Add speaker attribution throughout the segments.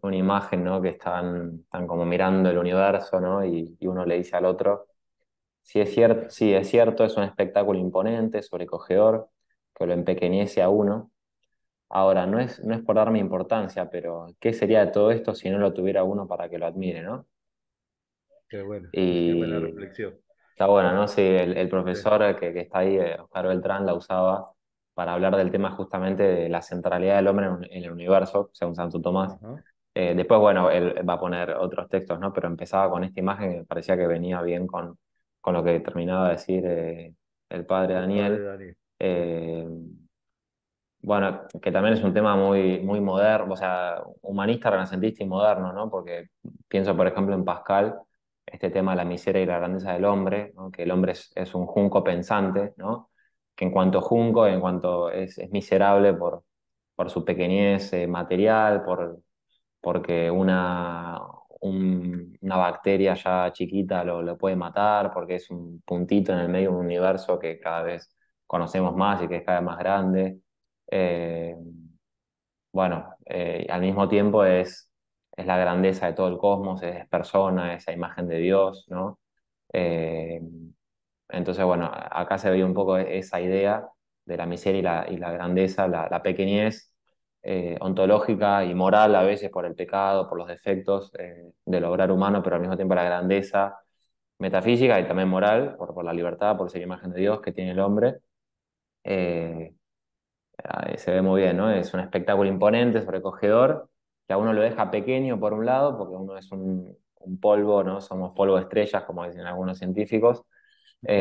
Speaker 1: una imagen, ¿no? Que están como mirando el universo, ¿no? Y uno le dice al otro, sí, es cierto, es un espectáculo imponente, sobrecogedor, que lo empequeñece a uno. Ahora, no es por darme importancia, pero ¿qué sería de todo esto si no lo tuviera uno para que lo admire, ¿no?
Speaker 2: Qué bueno, qué buena
Speaker 1: Y
Speaker 2: reflexión.
Speaker 1: está bueno, ¿no? Sí, el
Speaker 2: Sí.
Speaker 1: profesor que está ahí, Oscar Beltrán, la usaba para hablar del tema justamente de la centralidad del hombre en el universo, según Santo Tomás.
Speaker 2: Ajá.
Speaker 1: Después, bueno, él va a poner otros textos, ¿no? Pero empezaba con esta imagen que me parecía que venía bien con lo que terminaba de decir el padre
Speaker 2: El padre
Speaker 1: Daniel.
Speaker 2: Daniel.
Speaker 1: Eh, bueno, que también es un tema muy, muy moderno, o sea, humanista, renacentista y moderno, ¿no? Porque pienso, por ejemplo, en Pascal, este tema de la miseria y la grandeza del hombre, ¿no? Que el hombre es un junco pensante, ¿no? Que en cuanto junco, en cuanto es miserable por su pequeñez material, porque una bacteria ya chiquita lo puede matar, porque es un puntito en el medio de un universo que cada vez conocemos más y que es cada vez más grande. Eh, bueno, al mismo tiempo es la grandeza de todo el cosmos, es persona, esa imagen de Dios, ¿no? Eh, entonces, bueno, acá se ve un poco esa idea de la miseria y la grandeza, la pequeñez ontológica y moral a veces por el pecado, por los defectos del obrar humano, pero al mismo tiempo la grandeza metafísica y también moral, por la libertad, por ser imagen de Dios que tiene el hombre. Eh, Se ve muy bien, ¿no? Es un espectáculo imponente, sobrecogedor, que a uno lo deja pequeño por un lado, porque uno es un polvo, ¿no? Somos polvo de estrellas, como dicen algunos científicos,
Speaker 2: Ujú.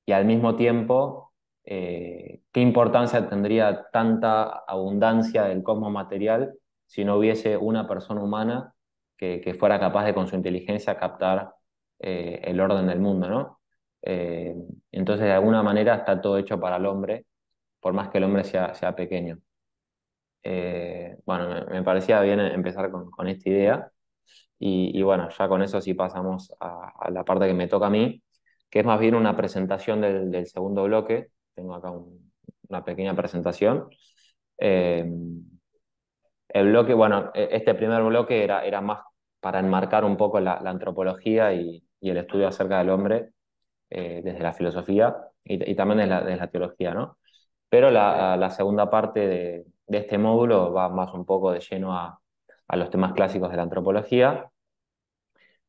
Speaker 1: y al mismo tiempo, ¿qué importancia tendría tanta abundancia del cosmos material si no hubiese una persona humana que fuera capaz de con su inteligencia captar el orden del mundo, ¿no? Eh, entonces, de alguna manera está todo hecho para el hombre por más que el hombre sea pequeño. Bueno, me parecía bien empezar con esta idea y
Speaker 2: Bien.
Speaker 1: bueno, ya con eso sí pasamos a la parte que me toca a mí, que es más bien una presentación del segundo bloque. Tengo acá una pequeña presentación. Eh, el bloque, bueno, este primer bloque era más para enmarcar un poco la antropología y el estudio acerca del hombre desde la filosofía y también desde la teología, ¿no? Pero
Speaker 2: Sí.
Speaker 1: la segunda parte de este módulo va más un poco de lleno a los temas clásicos de la antropología.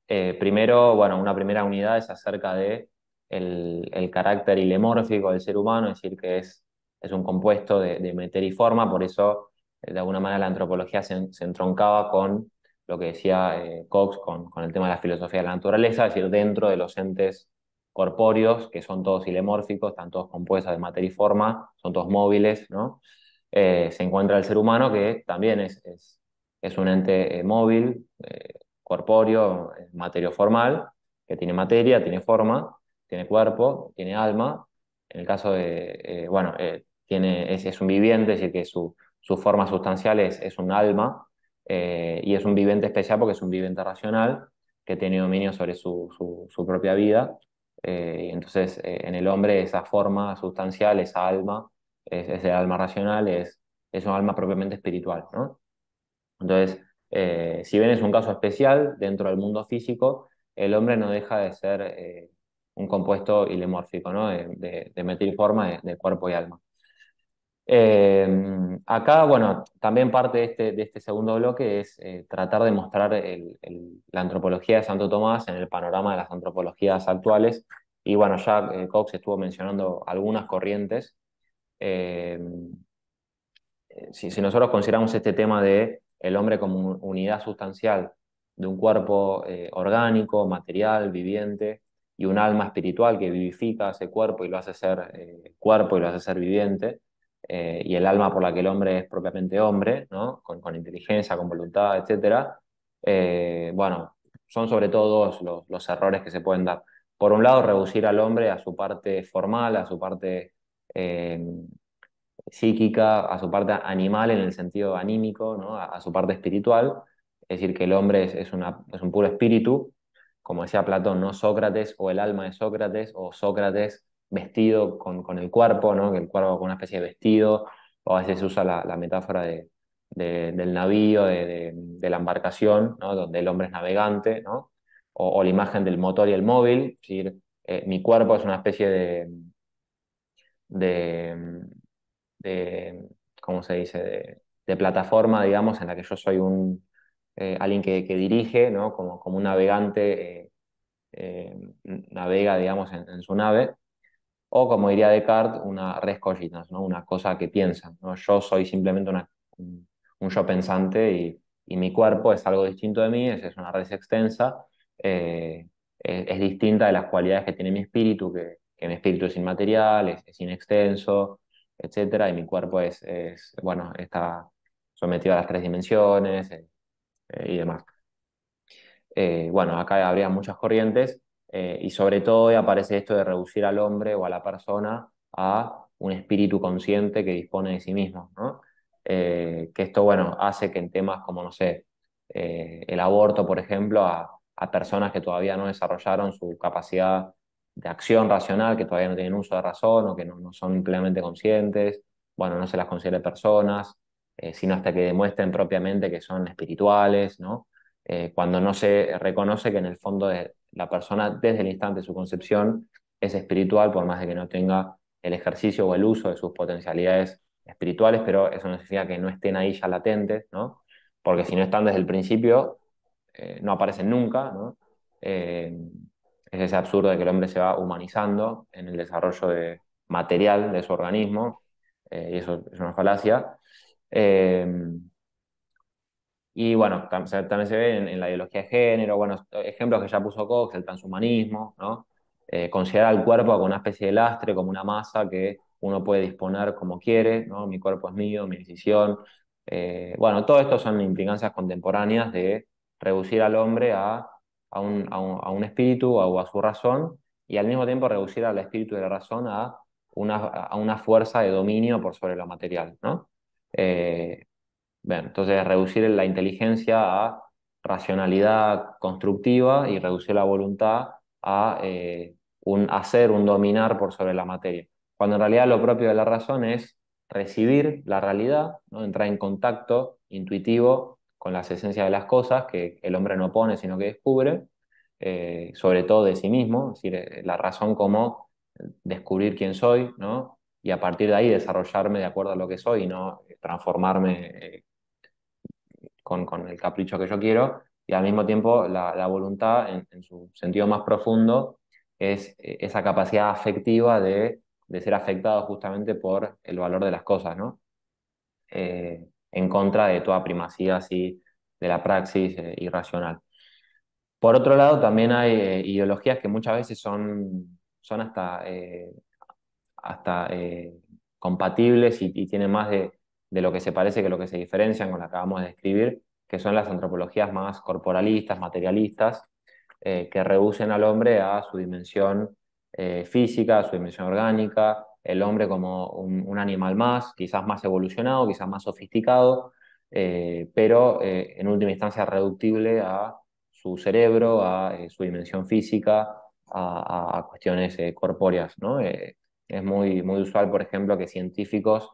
Speaker 1: Primero, bueno, una primera unidad es acerca de el carácter ilemórfico del ser humano, es decir, que es un compuesto de materia y forma, por eso, de alguna manera, la antropología se entroncaba con lo que decía Cox con el tema de la filosofía de la naturaleza, es decir, dentro de los entes corpóreos, que son todos ilemórficos, están todos compuestos de materia y forma, son todos móviles, ¿no? Se encuentra el ser humano, que también es un ente móvil, corpóreo, materio formal, que tiene materia, tiene forma, tiene cuerpo, tiene alma. En el caso de, bueno, es un viviente, es decir, que su forma sustancial es un alma, y es un viviente especial porque es un viviente racional que tiene dominio sobre su propia vida. Y entonces, en el hombre, esa forma sustancial, esa alma, es el alma racional, es un alma propiamente espiritual, ¿no? Entonces, si bien es un caso especial dentro del mundo físico, el hombre no deja de ser un compuesto ilemórfico, ¿no? De metil forma de cuerpo y alma. Acá, bueno, también parte de este segundo bloque es tratar de mostrar la antropología de Santo Tomás en el panorama de las antropologías actuales. Y bueno, ya Cox estuvo mencionando algunas corrientes. Eh, si nosotros consideramos este tema de el hombre como unidad sustancial de un cuerpo orgánico, material, viviente, y un alma espiritual que vivifica ese cuerpo y lo hace ser cuerpo y lo hace ser viviente, y el alma por la que el hombre es propiamente hombre, ¿no? Con inteligencia, con voluntad, etcétera. Bueno, son sobre todo los errores que se pueden dar. Por un lado, reducir al hombre a su parte formal, a su parte eh, psíquica, a su parte animal en el sentido anímico, ¿no? A su parte espiritual, es decir, que el hombre es un puro espíritu, como decía Platón, no Sócrates o el alma de Sócrates, o Sócrates vestido con el cuerpo, ¿no? Que el cuerpo con una especie de vestido, o a veces se usa la metáfora del navío, de la embarcación, ¿no? Donde el hombre es navegante, ¿no? O la imagen del motor y el móvil, es decir, mi cuerpo es una especie de, de ¿cómo se dice?, de plataforma, digamos, en la que yo soy alguien que dirige, ¿no? Como un navegante navega, digamos, en su nave, o como diría Descartes, una res cogitans, ¿no? Una cosa que piensa, ¿no? Yo soy simplemente un yo pensante y mi cuerpo es algo distinto de mí, es una res extensa, eh, es distinta de las cualidades que tiene mi espíritu, que mi espíritu es inmaterial, es inextenso, etcétera, y mi cuerpo bueno, está sometido a las tres dimensiones y demás. Bueno, acá habría muchas corrientes y sobre todo aparece esto de reducir al hombre o a la persona a un espíritu consciente que dispone de sí mismo, ¿no? Que esto, bueno, hace que en temas como, no sé, el aborto, por ejemplo, a personas que todavía no desarrollaron su capacidad de acción racional, que todavía no tienen uso de razón o que no son plenamente conscientes, bueno, no se las considere personas, sino hasta que demuestren propiamente que son espirituales, ¿no? Cuando no se reconoce que en el fondo la persona desde el instante de su concepción es espiritual, por más de que no tenga el ejercicio o el uso de sus potencialidades espirituales, pero eso no significa que no estén ahí ya latentes, ¿no? Porque si no están desde el principio, no aparecen nunca, ¿no? Eh, es ese absurdo de que el hombre se va humanizando en el desarrollo material de su organismo, y eso es una falacia. Eh, y bueno, también se ve en la ideología de género, bueno, ejemplos que ya puso Cox, el transhumanismo, ¿no? Considerar al cuerpo como una especie de lastre, como una masa que uno puede disponer como quiere, ¿no? Mi cuerpo es mío, mi decisión. Bueno, todo esto son implicancias contemporáneas de reducir al hombre a un espíritu o a su razón y al mismo tiempo reducir al espíritu y la razón a una fuerza de dominio por sobre lo material, ¿no? Eh, Bien, entonces reducir la inteligencia a racionalidad constructiva y reducir la voluntad a un hacer, un dominar por sobre la materia. Cuando en realidad lo propio de la razón es recibir la realidad, ¿no? Entrar en contacto intuitivo con las esencias de las cosas que el hombre no pone, sino que descubre, sobre todo de sí mismo, es decir, la razón como descubrir quién soy, ¿no? Y a partir de ahí desarrollarme de acuerdo a lo que soy y no transformarme con el capricho que yo quiero, y al mismo tiempo la voluntad, en su sentido más profundo, es esa capacidad afectiva de ser afectado justamente por el valor de las cosas, ¿no? En contra de toda primacía así de la praxis irracional. Por otro lado, también hay ideologías que muchas veces son hasta compatibles y tienen más de lo que se parece que lo que se diferencian con lo que acabamos de describir, que son las antropologías más corporalistas, materialistas, que reducen al hombre a su dimensión física, a su dimensión orgánica, el hombre como un animal más, quizás más evolucionado, quizás más sofisticado, pero en última instancia reductible a su cerebro, a su dimensión física, a cuestiones corpóreas, ¿no? Es muy, muy usual, por ejemplo, que científicos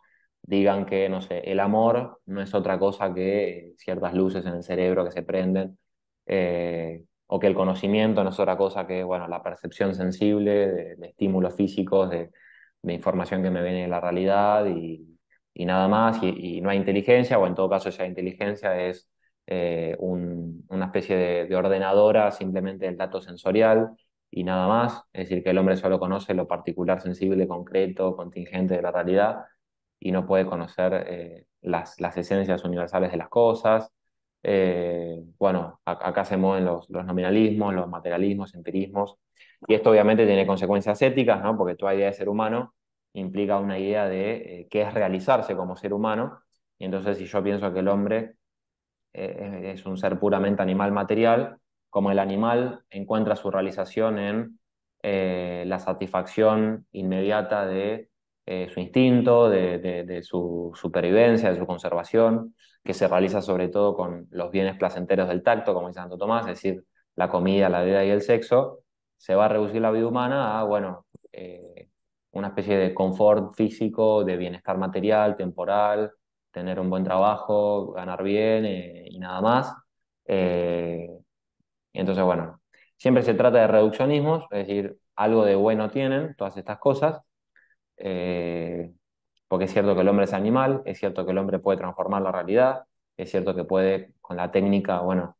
Speaker 1: digan que, no sé, el amor no es otra cosa que ciertas luces en el cerebro que se prenden, o que el conocimiento no es otra cosa que, bueno, la percepción sensible de estímulos físicos, de información que me viene de la realidad y nada más, y no hay inteligencia, o en todo caso esa inteligencia es una especie de ordenadora simplemente del dato sensorial y nada más, es decir, que el hombre solo conoce lo particular, sensible, concreto, contingente de la realidad y no puede conocer las esencias universales de las cosas. Bueno, acá se mueven los nominalismos, los materialismos, empirismos, y esto obviamente tiene consecuencias éticas, ¿no? Porque toda idea de ser humano implica una idea de qué es realizarse como ser humano, y entonces si yo pienso que el hombre es un ser puramente animal material, como el animal encuentra su realización en la satisfacción inmediata de su instinto, de su supervivencia, de su conservación, que se realiza sobre todo con los bienes placenteros del tacto, como dice Santo Tomás, es decir, la comida, la bebida y el sexo, se va a reducir la vida humana a, bueno, una especie de confort físico, de bienestar material, temporal, tener un buen trabajo, ganar bien y nada más. Eh, entonces, bueno, siempre se trata de reduccionismos, es decir, algo de bueno tienen todas estas cosas, eh, porque es cierto que el hombre es animal, es cierto que el hombre puede transformar la realidad, es cierto que puede con la técnica, bueno,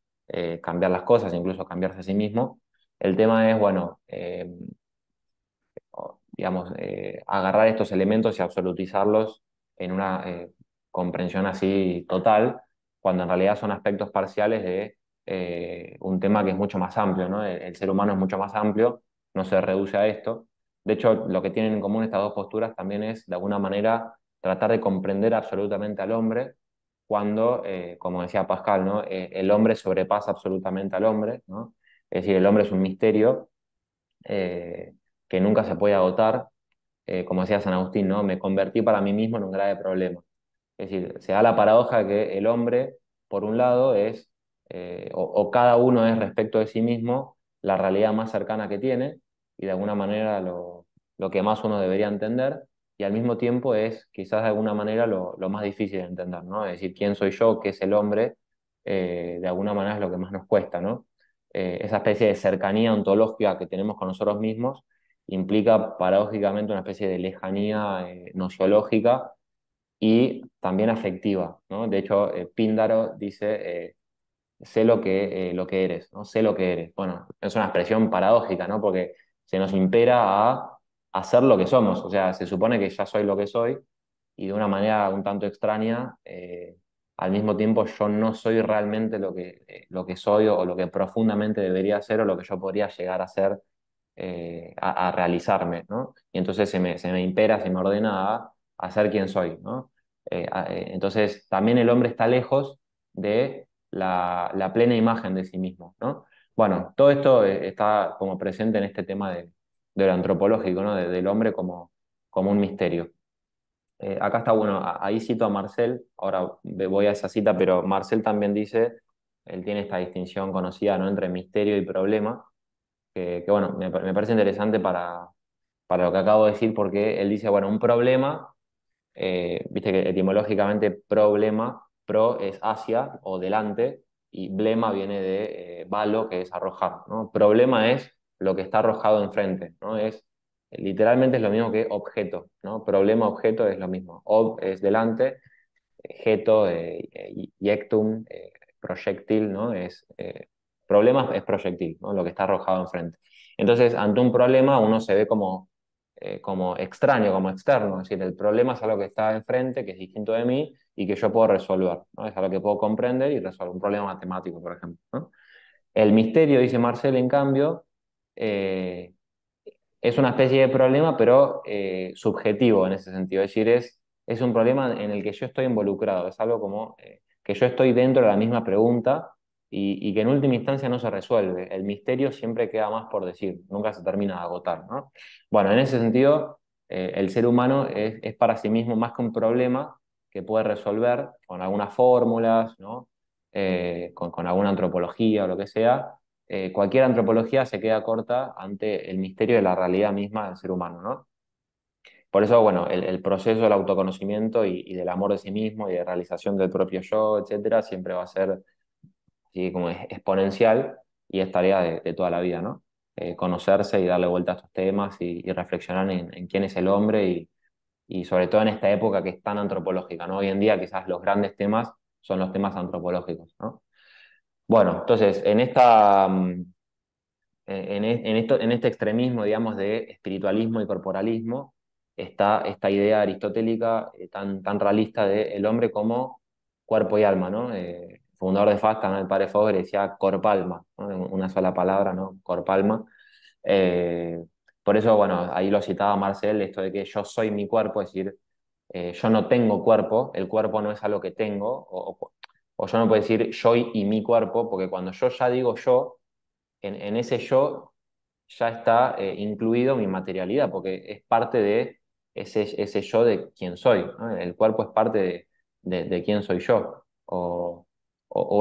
Speaker 1: cambiar las cosas, incluso cambiarse a sí mismo. El tema es, bueno, digamos, agarrar estos elementos y absolutizarlos en una comprensión así total, cuando en realidad son aspectos parciales de un tema que es mucho más amplio, ¿no? El ser humano es mucho más amplio, no se reduce a esto. De hecho, lo que tienen en común estas dos posturas también es, de alguna manera, tratar de comprender absolutamente al hombre cuando, como decía Pascal, ¿no? El hombre sobrepasa absolutamente al hombre, ¿no? Es decir, el hombre es un misterio eh, que nunca se puede agotar. Como decía San Agustín, ¿no? Me convertí para mí mismo en un grave problema. Es decir, se da la paradoja de que el hombre, por un lado, es, o cada uno es respecto de sí mismo, la realidad más cercana que tiene, y de alguna manera lo que más uno debería entender, y al mismo tiempo es quizás de alguna manera lo más difícil de entender, ¿no? Es decir, quién soy yo, qué es el hombre, de alguna manera es lo que más nos cuesta, ¿no? Esa especie de cercanía ontológica que tenemos con nosotros mismos implica paradójicamente una especie de lejanía nociológica y también afectiva, ¿no? De hecho, Píndaro dice, sé lo que eres, ¿no? Sé lo que eres. Bueno, es una expresión paradójica, ¿no? Porque se nos impera a ser lo que somos, o sea, se supone que ya soy lo que soy y de una manera un tanto extraña, al mismo tiempo yo no soy realmente lo que soy o lo que profundamente debería ser o lo que yo podría llegar a ser, a realizarme, ¿no? Y entonces se me impera, se me ordena a ser quien soy, ¿no? Entonces también el hombre está lejos de la plena imagen de sí mismo, ¿no? Bueno, todo esto está como presente en este tema de lo antropológico, ¿no? Del hombre como, como un misterio. Acá está bueno, ahí cito a Marcel, ahora voy a esa cita, pero Marcel también dice, él tiene esta distinción conocida, ¿no? Entre misterio y problema, que, bueno, me parece interesante para lo que acabo de decir, porque él dice, bueno, un problema, viste que etimológicamente problema, pro es hacia o delante, y blema viene de balo, que es arrojar, ¿no? Problema es lo que está arrojado enfrente, ¿no? Es, literalmente es lo mismo que objeto, ¿no? Problema, objeto es lo mismo. Ob es delante, jeto, yectum, proyectil, ¿no? Es, problema es proyectil, ¿no? Lo que está arrojado enfrente. Entonces, ante un problema uno se ve como, como extraño, como externo, es decir, el problema es algo que está enfrente, que es distinto de mí y que yo puedo resolver, ¿no? Es algo que puedo comprender y resolver un problema matemático, por ejemplo, ¿no? El misterio, dice Marcel, en cambio, eh, es una especie de problema, pero subjetivo en ese sentido. Es decir, es un problema en el que yo estoy involucrado. Es algo como que yo estoy dentro de la misma pregunta y que en última instancia no se resuelve. El misterio siempre queda más por decir, nunca se termina de agotar, ¿no? Bueno, en ese sentido, el ser humano es para sí mismo más que un problema que puede resolver con algunas fórmulas, ¿no? Con alguna antropología o lo que sea, cualquier antropología se queda corta ante el misterio de la realidad misma del ser humano, ¿no? Por eso, bueno, el proceso del autoconocimiento y del amor de sí mismo y de realización del propio yo, etcétera, siempre va a ser así como exponencial y es tarea de toda la vida, ¿no? Conocerse y darle vuelta a estos temas y reflexionar en quién es el hombre y sobre todo en esta época que es tan antropológica, ¿no? Hoy en día quizás los grandes temas son los temas antropológicos, ¿no? Bueno, entonces, en esta, en este extremismo, digamos, de espiritualismo y corporalismo, está esta idea aristotélica tan realista de el hombre como cuerpo y alma, ¿no? Fundador de FASTA, ¿no? El padre Fogger decía corpalma, ¿no? Una sola palabra, ¿no? Corpalma. Eh, por eso, bueno, ahí lo citaba Marcel, esto de que yo soy mi cuerpo, es decir, yo no tengo cuerpo, el cuerpo no es algo que tengo, o yo no puedo decir yo y mi cuerpo, porque cuando yo ya digo yo, en ese yo ya está incluido mi materialidad, porque es parte de ese yo de quién soy, ¿no? El cuerpo es parte de quién soy yo, o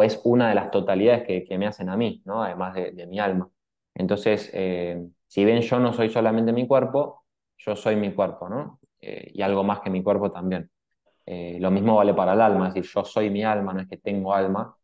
Speaker 1: es una de las totalidades que me hacen a mí, ¿no? Además de mi alma. Entonces, si bien yo no soy solamente mi cuerpo, yo soy mi cuerpo, ¿no? Y algo más que mi cuerpo también. Lo mismo vale para el alma, es decir, yo soy mi alma, no es que tengo alma,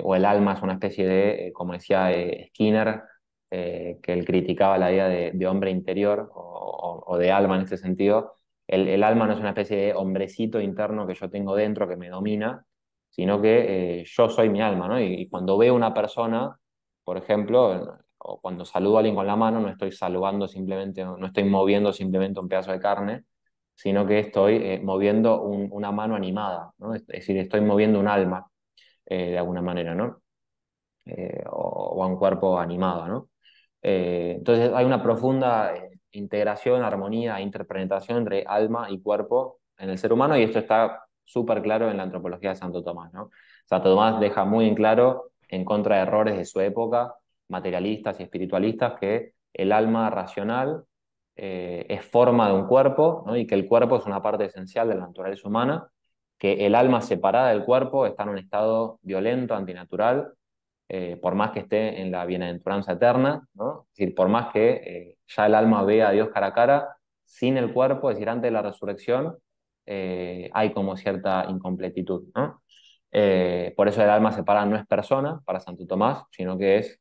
Speaker 1: o el alma es una especie de, como decía Skinner, que él criticaba la idea de hombre interior o de alma en este sentido. El alma no es una especie de hombrecito interno que yo tengo dentro que me domina, sino que yo soy mi alma, ¿no? Y cuando veo una persona, por ejemplo, o cuando saludo a alguien con la mano, no estoy saludando simplemente, no estoy moviendo simplemente un pedazo de carne, sino que estoy moviendo una mano animada, ¿no? Es decir, estoy moviendo un alma de alguna manera, ¿no? O a un cuerpo animado, ¿no? Entonces hay una profunda integración, armonía, interpretación entre alma y cuerpo en el ser humano y esto está súper claro en la antropología de Santo Tomás, ¿no? Santo Tomás deja muy en claro, en contra de errores de su época, materialistas y espiritualistas, que el alma racional es forma de un cuerpo, ¿no? Y que el cuerpo es una parte esencial de la naturaleza humana, que el alma separada del cuerpo está en un estado violento, antinatural, por más que esté en la bienaventuranza eterna, ¿no? Es decir, por más que ya el alma vea a Dios cara a cara, sin el cuerpo, es decir, antes de la resurrección, hay como cierta incompletitud, ¿no? Por eso el alma separada no es persona para Santo Tomás, sino que es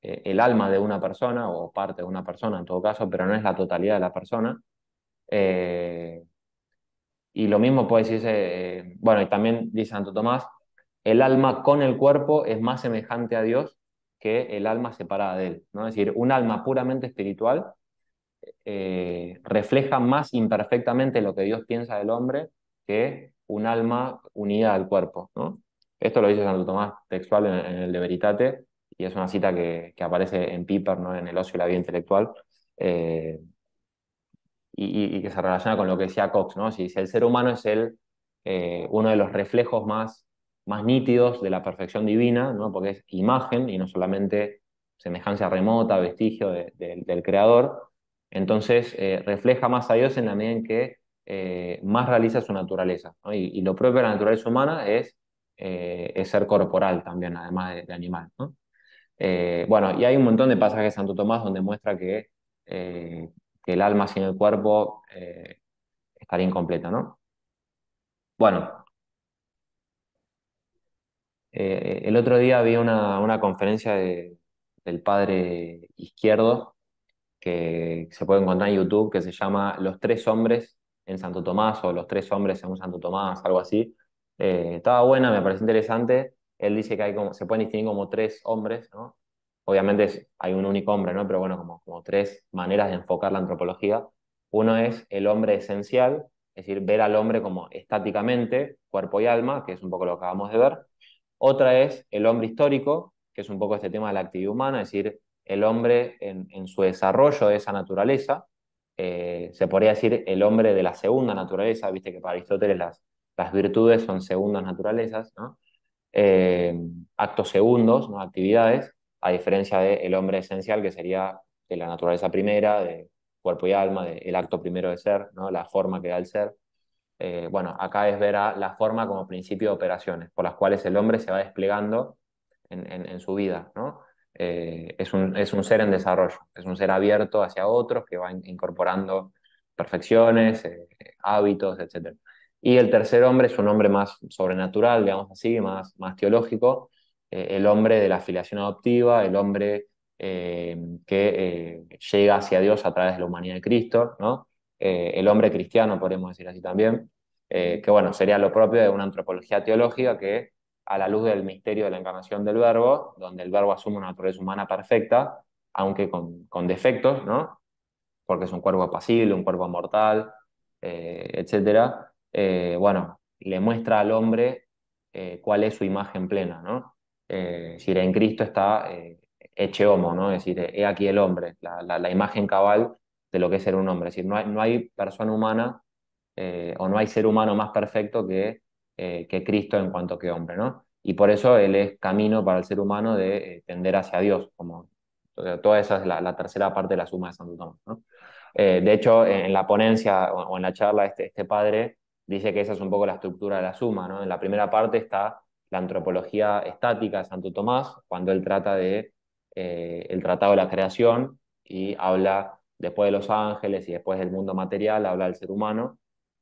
Speaker 1: el alma de una persona o parte de una persona en todo caso, pero no es la totalidad de la persona. Eh, y lo mismo puede decirse, bueno, y también dice Santo Tomás, el alma con el cuerpo es más semejante a Dios que el alma separada de él, ¿no? Es decir, un alma puramente espiritual refleja más imperfectamente lo que Dios piensa del hombre que un alma unida al cuerpo, ¿no? Esto lo dice Santo Tomás textual en el De Veritate, y es una cita que aparece en Piper, ¿no? En El ocio y la vida intelectual, eh, y que se relaciona con lo que decía Cox, ¿no? Si el ser humano es uno de los reflejos más nítidos de la perfección divina, ¿no? Porque es imagen y no solamente semejanza remota, vestigio del creador, entonces refleja más a Dios en la medida en que más realiza su naturaleza, ¿no? Y lo propio de la naturaleza humana es ser corporal también, además de animal, ¿no? Bueno, y hay un montón de pasajes de Santo Tomás donde muestra eh, que el alma sin el cuerpo estaría incompleta, ¿no? Bueno, el otro día vi una conferencia del padre Izquierdo que se puede encontrar en YouTube, que se llama Los tres hombres en Santo Tomás o Los tres hombres según Santo Tomás, algo así. Estaba buena, me pareció interesante. Él dice que se pueden distinguir como tres hombres, ¿no? Obviamente hay un único hombre, ¿no? Pero bueno, como tres maneras de enfocar la antropología. Uno es el hombre esencial, es decir, ver al hombre como estáticamente, cuerpo y alma, que es un poco lo que acabamos de ver. Otra es el hombre histórico, que es un poco este tema de la actividad humana, es decir, el hombre en su desarrollo de esa naturaleza, se podría decir el hombre de la segunda naturaleza, viste que para Aristóteles las virtudes son segundas naturalezas, ¿no? Eh, Actos segundos, ¿no? Actividades, a diferencia del hombre esencial, que sería de la naturaleza primera, de cuerpo y alma, del acto primero de ser, ¿no? La forma que da el ser. Bueno, acá es ver a la forma como principio de operaciones, por las cuales el hombre se va desplegando en su vida, ¿no? Es un ser en desarrollo, es un ser abierto hacia otros que va incorporando perfecciones, hábitos, etc. Y el tercer hombre es un hombre más sobrenatural, digamos así, más teológico, el hombre de la filiación adoptiva, el hombre que llega hacia Dios a través de la humanidad de Cristo, ¿no? El hombre cristiano, podemos decir así también, que bueno, sería lo propio de una antropología teológica que a la luz del misterio de la encarnación del Verbo, donde el Verbo asume una naturaleza humana perfecta, aunque con defectos, ¿no? Porque es un cuerpo apacible, un cuerpo mortal, etcétera. Bueno, le muestra al hombre cuál es su imagen plena, ¿no? Es decir, en Cristo está ecce homo, ¿no? Es decir, he aquí el hombre, la imagen cabal de lo que es ser un hombre. Es decir, no hay persona humana o no hay ser humano más perfecto que Cristo en cuanto que hombre, ¿no? Y por eso Él es camino para el ser humano de tender hacia Dios, como toda esa es la tercera parte de la suma de Santo Tomás, ¿no? De hecho, en la ponencia o en la charla, este padre dice que esa es un poco la estructura de la suma, ¿no? En la primera parte está la antropología estática de Santo Tomás, cuando él trata el tratado de la creación y habla después de los ángeles y después del mundo material, habla del ser humano,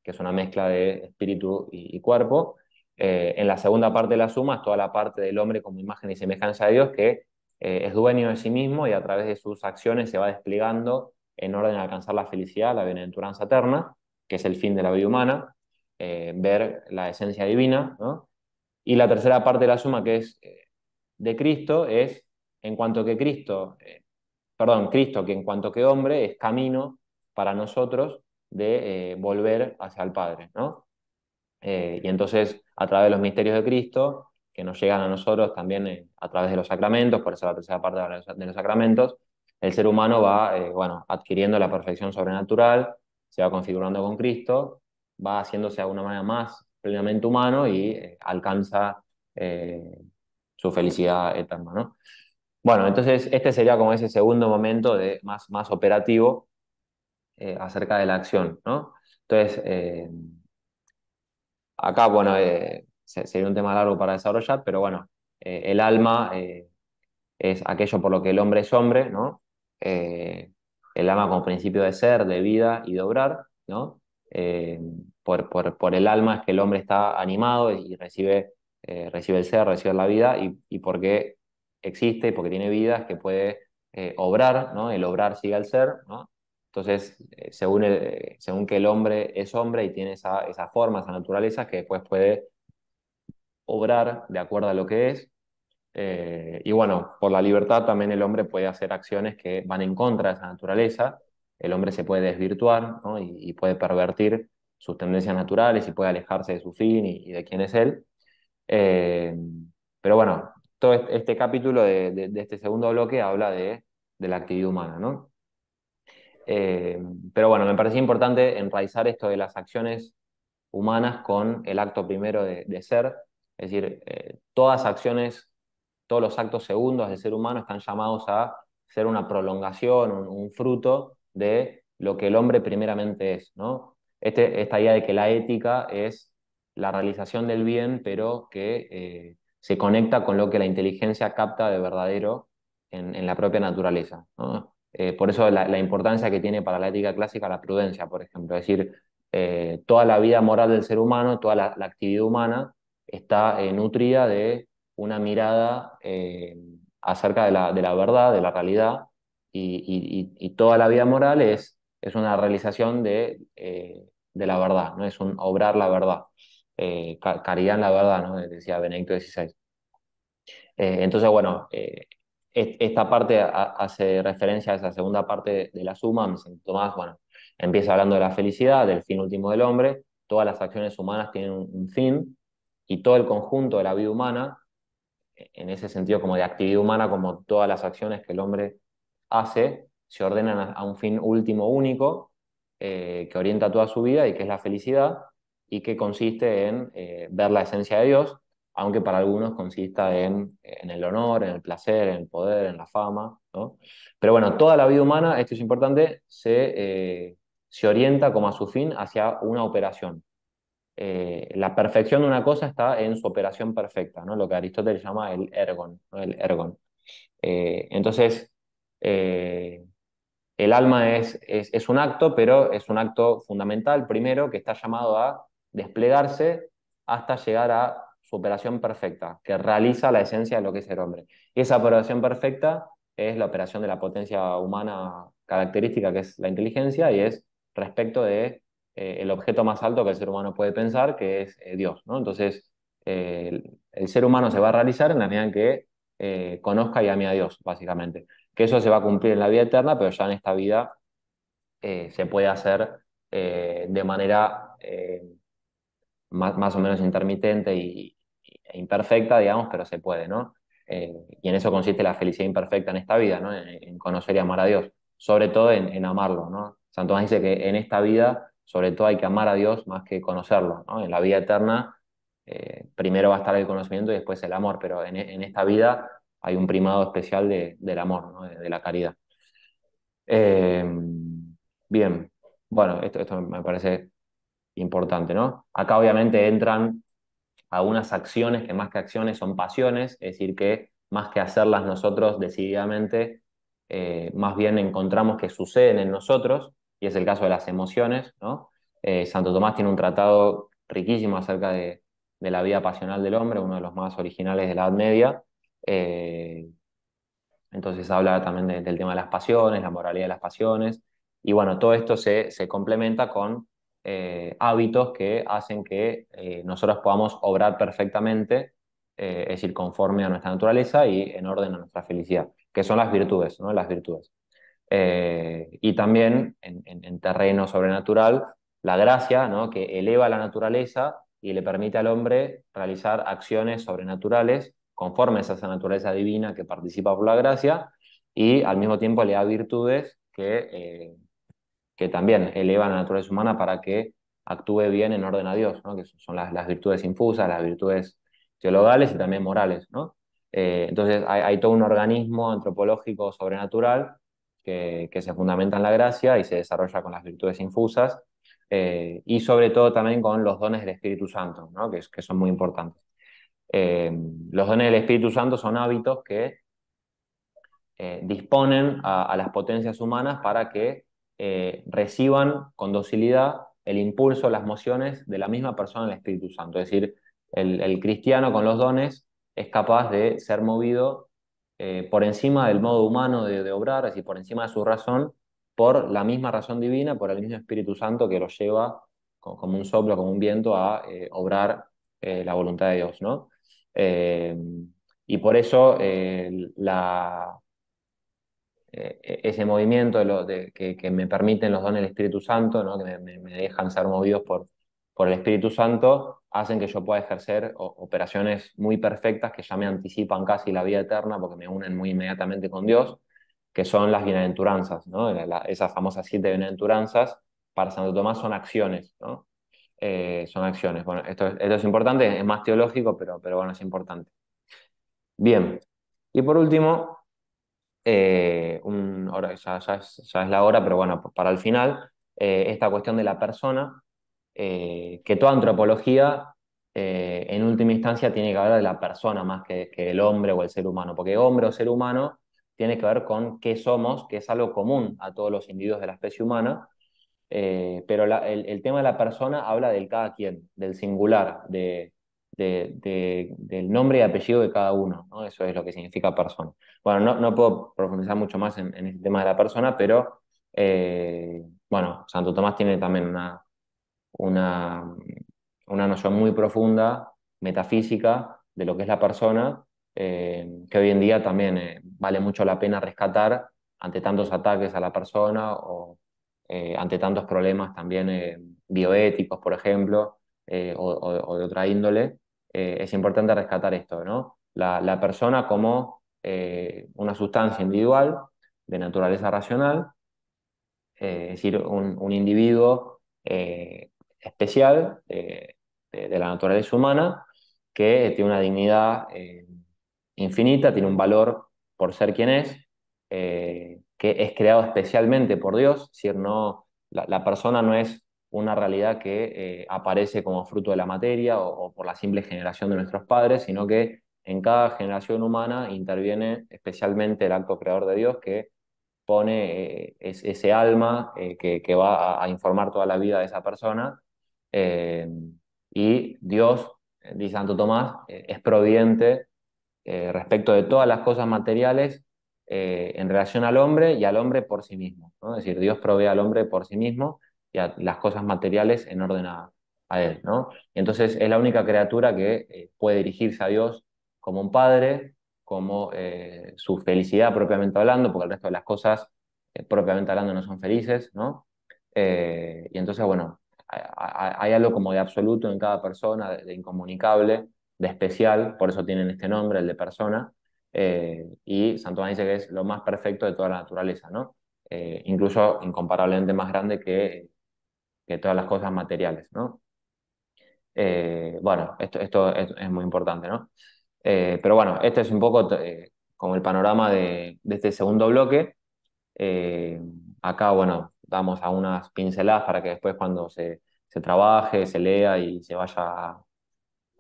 Speaker 1: que es una mezcla de espíritu y cuerpo. En la segunda parte de la suma es toda la parte del hombre como imagen y semejanza de Dios, que es dueño de sí mismo y a través de sus acciones se va desplegando en orden a alcanzar la felicidad, la bienaventuranza eterna, que es el fin de la vida humana, ver la esencia divina, ¿no? Y la tercera parte de la suma, que es de Cristo, es en cuanto que Cristo, que en cuanto que hombre es camino para nosotros de volver hacia el Padre, ¿no? Y entonces, a través de los misterios de Cristo, que nos llegan a nosotros también a través de los sacramentos, por eso la tercera parte de los sacramentos, el ser humano va, bueno, adquiriendo la perfección sobrenatural, se va configurando con Cristo, va haciéndose de alguna manera más plenamente humano y alcanza eh, su felicidad eterna, ¿no? Bueno, entonces este sería como ese segundo momento más operativo acerca de la acción, ¿no? Entonces, acá, bueno, sería un tema largo para desarrollar, pero bueno, el alma es aquello por lo que el hombre es hombre, ¿no? El alma como principio de ser, de vida y de obrar, ¿no? Eh, por el alma es que el hombre está animado y recibe el ser, recibe la vida, y porque existe y porque tiene vida es que puede obrar, ¿no? El obrar sigue al ser, ¿no? Entonces, según que el hombre es hombre y tiene esa forma, esa naturaleza, que después puede obrar de acuerdo a lo que es. Y bueno, por la libertad también el hombre puede hacer acciones que van en contra de esa naturaleza. El hombre se puede desvirtuar, ¿no? y puede pervertir sus tendencias naturales y puede alejarse de su fin y de quién es él. Eh, pero bueno, todo este capítulo de este segundo bloque habla de la actividad humana, ¿no? Eh, pero bueno, me parecía importante enraizar esto de las acciones humanas con el acto primero de ser, es decir, todas acciones, todos los actos segundos del ser humano están llamados a ser una prolongación, un fruto de lo que el hombre primeramente es, ¿no? Esta idea de que la ética es la realización del bien, pero que se conecta con lo que la inteligencia capta de verdadero en la propia naturaleza, ¿no? Por eso la importancia que tiene para la ética clásica la prudencia, por ejemplo, es decir, toda la vida moral del ser humano, toda la actividad humana está nutrida de una mirada acerca de la verdad, de la realidad, y toda la vida moral es una realización de la verdad, ¿no? Es un obrar la verdad, caridad en la verdad, ¿no? Decía Benedicto XVI. Entonces, bueno, esta parte hace referencia a esa segunda parte de la suma. Santo Tomás, bueno, empieza hablando de la felicidad, del fin último del hombre. Todas las acciones humanas tienen un fin y todo el conjunto de la vida humana, en ese sentido como de actividad humana, como todas las acciones que el hombre hace, se ordenan a un fin último único que orienta toda su vida y que es la felicidad y que consiste en ver la esencia de Dios, aunque para algunos consista en el honor, en el placer, en el poder, en la fama, ¿no? Pero bueno, toda la vida humana, esto es importante, se orienta como a su fin hacia una operación. La perfección de una cosa está en su operación perfecta, ¿no? Lo que Aristóteles llama el ergon, ¿no? El ergon. Entonces, eh, el alma es un acto, pero es un acto fundamental, primero, que está llamado a desplegarse hasta llegar a su operación perfecta, que realiza la esencia de lo que es el hombre. Y esa operación perfecta es la operación de la potencia humana característica, que es la inteligencia, y es respecto de el objeto más alto que el ser humano puede pensar, que es Dios, ¿no? Entonces, el ser humano se va a realizar en la medida en que conozca y ame a Dios, básicamente. Que eso se va a cumplir en la vida eterna, pero ya en esta vida se puede hacer de manera más o menos intermitente e imperfecta, digamos, pero se puede, ¿no? Y en eso consiste la felicidad imperfecta en esta vida, ¿no? En conocer y amar a Dios, sobre todo en amarlo, ¿no? Santo Tomás dice que en esta vida, sobre todo, hay que amar a Dios más que conocerlo, ¿no? En la vida eterna, primero va a estar el conocimiento y después el amor, pero en esta vida hay un primado especial del amor, ¿no? De la caridad. Eh, bien, bueno, esto me parece importante, ¿no? Acá obviamente entran algunas acciones que más que acciones son pasiones, es decir, que más que hacerlas nosotros decididamente, más bien encontramos que suceden en nosotros, y es el caso de las emociones, ¿no? Santo Tomás tiene un tratado riquísimo acerca de la vida pasional del hombre, uno de los más originales de la Edad Media. Eh, entonces habla también del tema de las pasiones, la moralidad de las pasiones. Y bueno, todo esto se complementa con hábitos que hacen que nosotros podamos obrar perfectamente, es decir, conforme a nuestra naturaleza y en orden a nuestra felicidad, que son las virtudes, ¿no? Las virtudes. Y también en terreno sobrenatural, la gracia, ¿no? Que eleva la naturaleza y le permite al hombre realizar acciones sobrenaturales conformes a esa naturaleza divina que participa por la gracia y al mismo tiempo le da virtudes que también elevan la naturaleza humana para que actúe bien en orden a Dios, ¿no? Que son las virtudes infusas, las virtudes teologales y también morales, ¿no? Entonces hay todo un organismo antropológico sobrenatural que se fundamenta en la gracia y se desarrolla con las virtudes infusas y sobre todo también con los dones del Espíritu Santo, ¿no? Que son muy importantes. Eh, los dones del Espíritu Santo son hábitos que disponen a las potencias humanas para que reciban con docilidad el impulso, las mociones de la misma persona del Espíritu Santo. Es decir, el cristiano con los dones es capaz de ser movido por encima del modo humano de obrar, es decir, por encima de su razón, por la misma razón divina, por el mismo Espíritu Santo que lo lleva como un soplo, como un viento a obrar la voluntad de Dios, ¿no? Eh, y por eso ese movimiento que me permiten los dones del Espíritu Santo, ¿no? Que me dejan ser movidos por el Espíritu Santo, hacen que yo pueda ejercer operaciones muy perfectas que ya me anticipan casi la vida eterna porque me unen muy inmediatamente con Dios, que son las bienaventuranzas, ¿no? Esas famosas 7 bienaventuranzas, para Santo Tomás son acciones, ¿no? Son acciones. Bueno, esto es importante, es más teológico, pero bueno, es importante. Bien, y por último, ahora ya es la hora, pero bueno, para el final, esta cuestión de la persona, que toda antropología, en última instancia, tiene que hablar de la persona más que el hombre o el ser humano, porque hombre o ser humano tiene que ver con qué somos, que es algo común a todos los individuos de la especie humana, pero el tema de la persona habla del cada quien, del singular, del nombre y apellido de cada uno, ¿no? Eso es lo que significa persona. Bueno, no puedo profundizar mucho más en este tema de la persona, pero bueno, Santo Tomás tiene también una, una noción muy profunda, metafísica, de lo que es la persona, que hoy en día también vale mucho la pena rescatar ante tantos ataques a la persona o ante tantos problemas también bioéticos, por ejemplo, o de otra índole. Es importante rescatar esto, ¿no? La persona como una sustancia individual de naturaleza racional, es decir, un individuo especial de la naturaleza humana que tiene una dignidad infinita, tiene un valor por ser quien es, que es creado especialmente por Dios, es decir, no, la persona no es una realidad que aparece como fruto de la materia o por la simple generación de nuestros padres, sino que en cada generación humana interviene especialmente el acto creador de Dios que pone ese alma que va a informar toda la vida de esa persona. eh, y Dios, dice Santo Tomás, es providente respecto de todas las cosas materiales en relación al hombre y al hombre por sí mismo, ¿no? Es decir, Dios provee al hombre por sí mismo y a las cosas materiales en orden a él, ¿no? Y entonces es la única criatura que puede dirigirse a Dios como un padre, como su felicidad propiamente hablando, porque el resto de las cosas propiamente hablando no son felices, ¿no? Y entonces, bueno, hay algo como de absoluto en cada persona, de incomunicable, de especial, por eso tienen este nombre, el de persona, y Santo Tomás dice que es lo más perfecto de toda la naturaleza, ¿no? Incluso incomparablemente más grande que todas las cosas materiales, ¿no? Bueno, esto es muy importante, ¿no? Pero bueno, este es un poco como el panorama de este segundo bloque. Eh, Acá, bueno, damos a unas pinceladas para que después cuando se trabaje, se lea y se vaya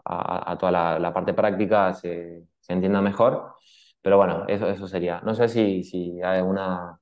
Speaker 1: a toda la parte práctica se entienda mejor. Pero bueno, eso sería. No sé si hay alguna